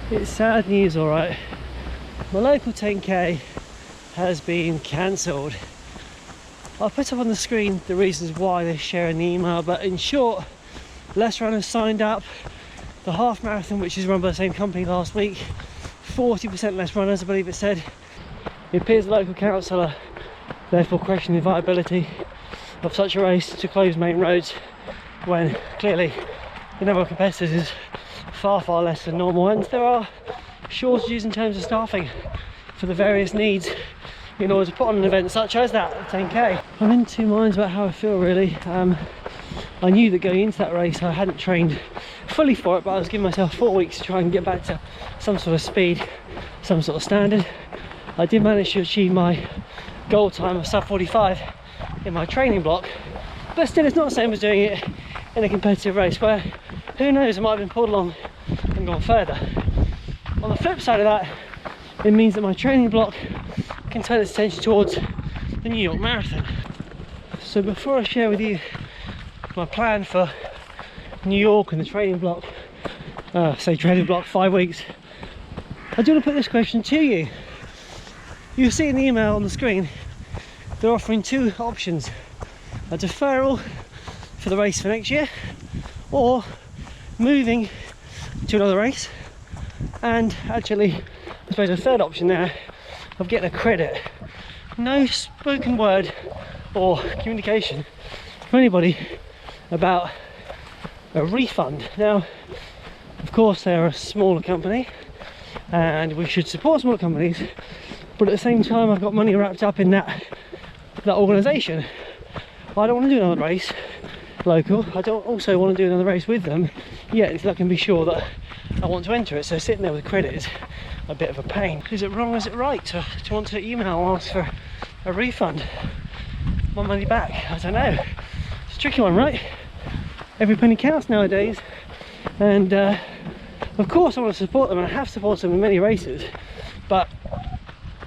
It's sad news, alright. My local 10k has been cancelled. I'll put up on the screen the reasons why they share in the email, but in short, less runners signed up. The half marathon, which is run by the same company last week, 40% less runners, I believe it said. It appears the local council are therefore questioning the viability of such a race to close main roads when clearly the number of competitors is far less than normal, and there are shortages in terms of staffing for the various needs in order to put on an event such as that 10k. I'm in two minds about how I feel really. I knew that going into that race I hadn't trained fully for it, but I was giving myself 4 weeks to try and get back to some sort of speed, some sort of standard. I did manage to achieve my goal time of sub 45 in my training block, but still it's not the same as doing it in a competitive race where, who knows, I might have been pulled along and gone further. On the flip side of that, it means that my training block can turn its attention towards the New York Marathon. So before I share with you my plan for New York and the training block, training block 5 weeks, I do want to put this question to you. You'll see in the email on the screen, they're offering two options: a deferral for the race for next year, or moving to another race, and actually I suppose a third option there of getting a credit. No spoken word or communication from anybody about a refund. Now of course they're a smaller company and we should support smaller companies, but at the same time I've got money wrapped up in that organisation. I don't want to do another race local. I don't also want to do another race with them yet until I can be sure that I want to enter it. So sitting there with credit is a bit of a pain. Is it wrong, is it right to want to email and ask for a refund? My money back? I don't know. It's a tricky one, right? Every penny counts nowadays, and of course I want to support them, and I have supported them in many races, but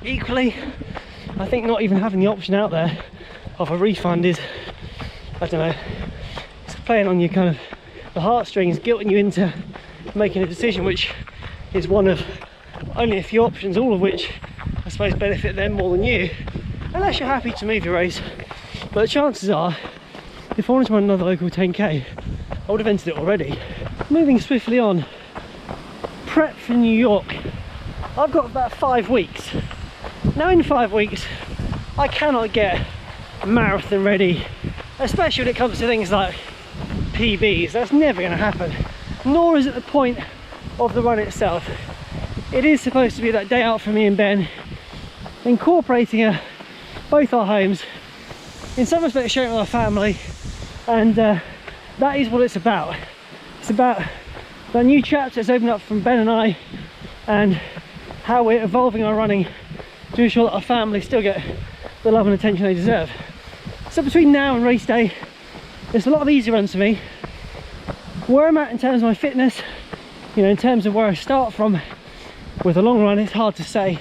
equally I think not even having the option out there of a refund is, I don't know, it's playing on your kind of the heartstrings, guilting you into making a decision which is one of only a few options, all of which I suppose benefit them more than you, unless you're happy to move your race. But the chances are, if I wanted to run another local 10k, I would have entered it already. Moving swiftly on, prep for New York. I've got about 5 weeks. Now in 5 weeks, I cannot get marathon ready, especially when it comes to things like PBs. That's never going to happen, nor is it the point of the run itself. It is supposed to be that day out for me and Ben, incorporating both our homes, in some respects sharing with our family, and that is what it's about. It's about that new chapter that's opened up from Ben and I, and how we're evolving our running to ensure that our family still get the love and attention they deserve. So between now and race day, it's a lot of easy runs for me. Where I'm at in terms of my fitness, you know, in terms of where I start from with a long run, it's hard to say.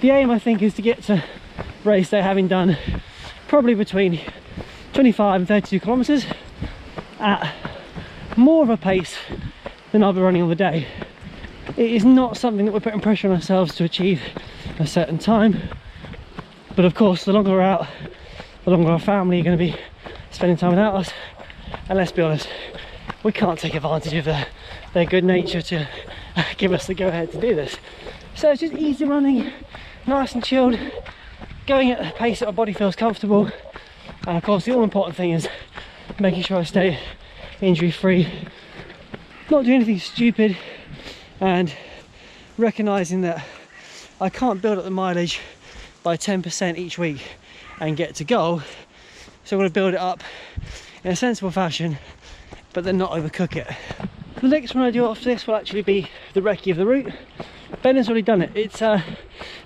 The aim, I think, is to get to race day having done probably between 25 and 32 kilometers at more of a pace than I'll be running on the day. It is not something that we're putting pressure on ourselves to achieve a certain time, but of course the longer we're out, the longer our family are going to be spending time without us, and let's be honest, we can't take advantage of their good nature to give us the go ahead to do this. So it's just easy running, nice and chilled, going at a pace that our body feels comfortable, and of course the all important thing is making sure I stay injury free, not doing anything stupid, and recognising that I can't build up the mileage by 10% each week and get to goal, so I'm going to build it up in a sensible fashion but then not overcook it. The next one I do after this will actually be the recce of the route. Ben has already done it. It's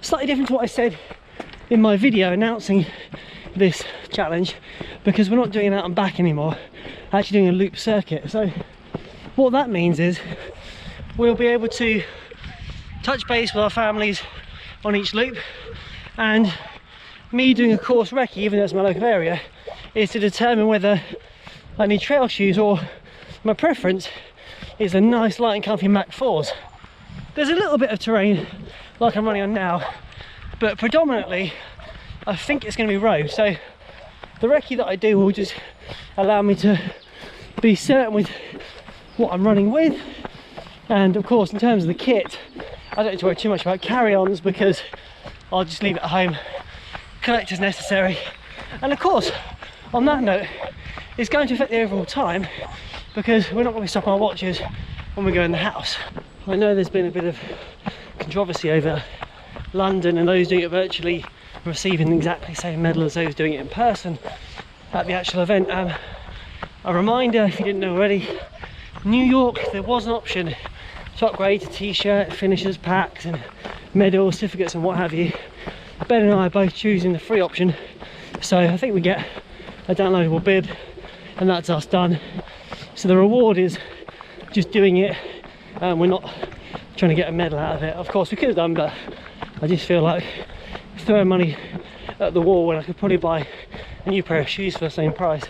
slightly different to what I said in my video announcing this challenge, because we're not doing an out and back anymore, actually doing a loop circuit. So what that means is we'll be able to touch base with our families on each loop, and me doing a course recce, even though it's my local area, is to determine whether I need trail shoes, or my preference is a nice light and comfy Mac 4s. There's a little bit of terrain like I'm running on now, but predominantly I think it's going to be road. So the recce that I do will just allow me to be certain with what I'm running with. And of course, in terms of the kit, I don't need to worry too much about carry-ons because I'll just leave it at home, collect as necessary. And of course, on that note, it's going to affect the overall time because we're not going to be stopping our watches when we go in the house. I know there's been a bit of controversy over London and those doing it virtually receiving exactly the same medal as those doing it in person at the actual event. A reminder, if you didn't know already, New York, there was an option to upgrade to t-shirt, finishers packs and medal certificates and what have you. Ben and I are both choosing the free option, so I think we get a downloadable bib and that's us done. So the reward is just doing it. We're not trying to get a medal out of it. Of course we could have done, but I just feel like throwing money at the wall when I could probably buy a new pair of shoes for the same price.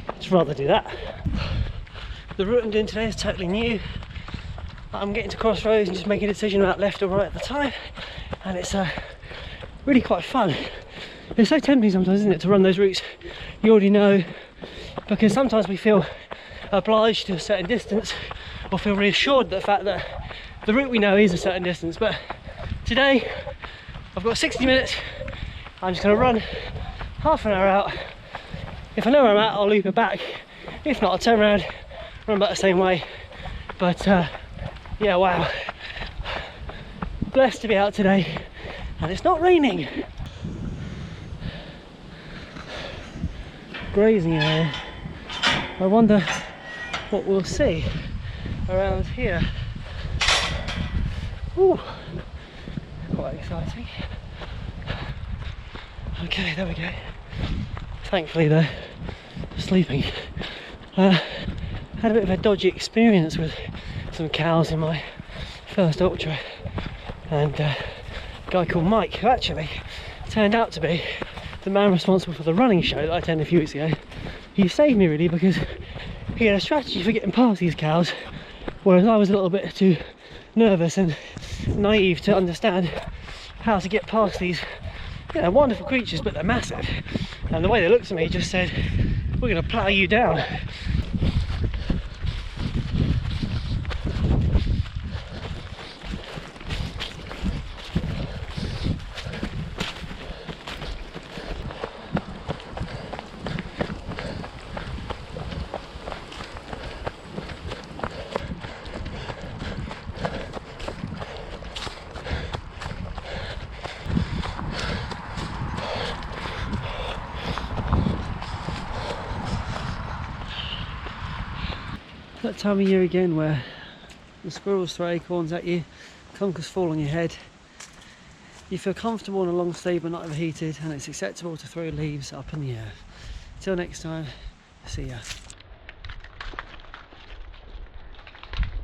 I'd just rather do that. The route I'm doing today is totally new. I'm getting to crossroads and just making a decision about left or right at the time, and it's really quite fun. It's so tempting sometimes, isn't it, to run those routes you already know, because sometimes we feel obliged to a certain distance or feel reassured the fact that the route we know is a certain distance. But today I've got 60 minutes. I'm just going to run half an hour out. If I know where I'm at, I'll loop it back. If not, I'll turn around, run back the same way. But yeah, wow, blessed to be out today and it's not raining. Grazing area. I wonder what we'll see around here. Ooh, quite exciting. Okay, there we go. Thankfully they're sleeping. Had a bit of a dodgy experience with some cows in my first ultra, and a guy called Mike, who actually turned out to be the man responsible for the running show that I attended a few weeks ago. He saved me really because he had a strategy for getting past these cows, whereas I was a little bit too nervous and naive to understand how to get past these, you know, wonderful creatures, but they're massive. And the way they looked at me just said, we're going to plough you down. That time of year again where the squirrels throw acorns at you, conkers fall on your head. You feel comfortable in a long sleeve but not overheated, and it's acceptable to throw leaves up in the air. Till next time, see ya.